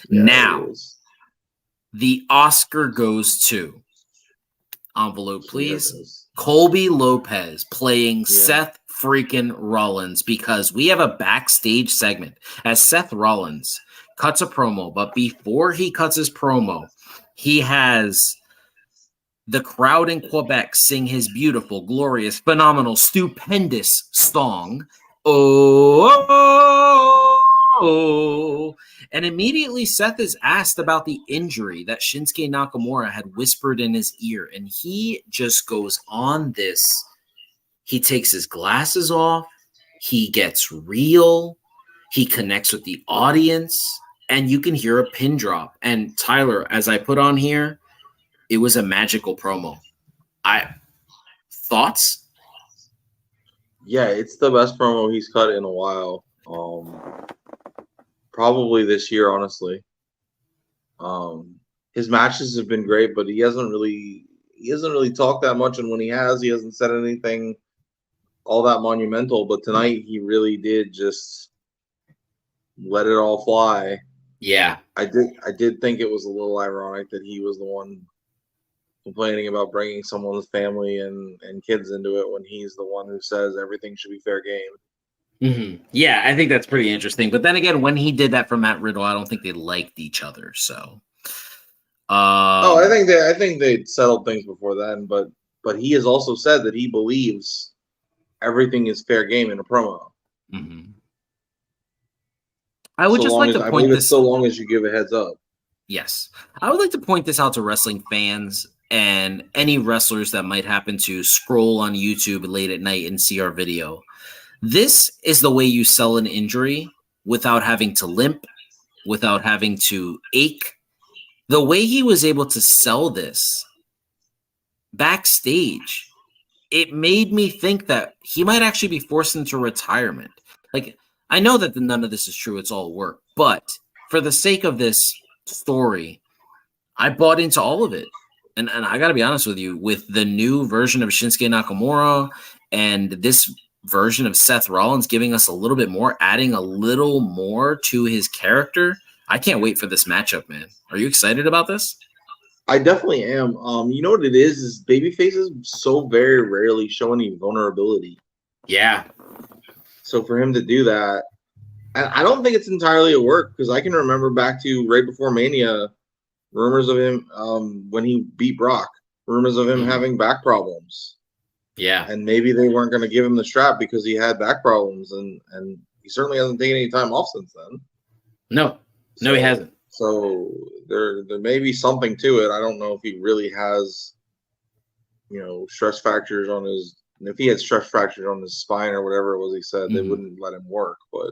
Yeah, Now, the Oscar goes to, envelope please, Colby Lopez playing Seth freaking Rollins, because we have a backstage segment as Seth Rollins cuts a promo, but before he cuts his promo, he has the crowd in Quebec sing his beautiful, glorious, phenomenal, stupendous song, Oh. And immediately Seth is asked about the injury that Shinsuke Nakamura had whispered in his ear. And he just goes on this. He takes his glasses off. He gets real. He connects with the audience. And you can hear a pin drop. And Tyler, as I put on here, it was a magical promo. Thoughts? Yeah, it's the best promo he's cut in a while. Probably this year, honestly. His matches have been great, but he hasn't really talked that much, and when he hasn't said anything all that monumental. But tonight he really did just let it all fly. Yeah. I did think it was a little ironic that he was the one complaining about bringing someone's family and kids into it when he's the one who says everything should be fair game. Mm-hmm. Yeah, I think that's pretty interesting. But then again, when he did that for Matt Riddle, I don't think they liked each other. So, I think they settled things before then. But he has also said that he believes everything is fair game in a promo. Mm-hmm. I would just like to point this. So long as you give a heads up. Yes, I would like to point this out to wrestling fans and any wrestlers that might happen to scroll on YouTube late at night and see our video. This is the way you sell an injury without having to limp, without having to ache. The way he was able to sell this backstage, it made me think that he might actually be forced into retirement. Like, I know that none of this is true. It's all work. But for the sake of this story, I bought into all of it. And I got to be honest with you, with the new version of Shinsuke Nakamura and this version of Seth Rollins giving us a little bit more, adding a little more to his character, I can't wait for this matchup, man. Are you excited about this? I definitely am. You know what it is babyfaces so very rarely show any vulnerability. Yeah. So for him to do that, and I don't think it's entirely a work, because I can remember back to right before Mania, rumors of him when he beat Brock, rumors of him having back problems. Yeah. And maybe they weren't going to give him the strap because he had back problems, and he certainly hasn't taken any time off since then. No, he hasn't. So there may be something to it. I don't know if he really has, stress fractures on his. And if he had stress fractures on his spine or whatever it was he said, they wouldn't let him work. But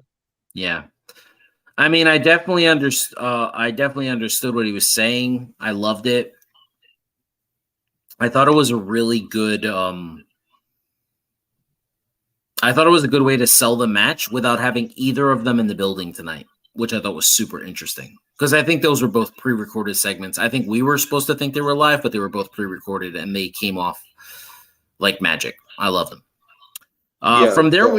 yeah, I mean, I definitely understood what he was saying. I loved it. I thought it was a really good. I thought it was a good way to sell the match without having either of them in the building tonight, which I thought was super interesting. Because I think those were both pre-recorded segments. I think we were supposed to think they were live, but they were both pre-recorded, and they came off like magic. I love them. From there,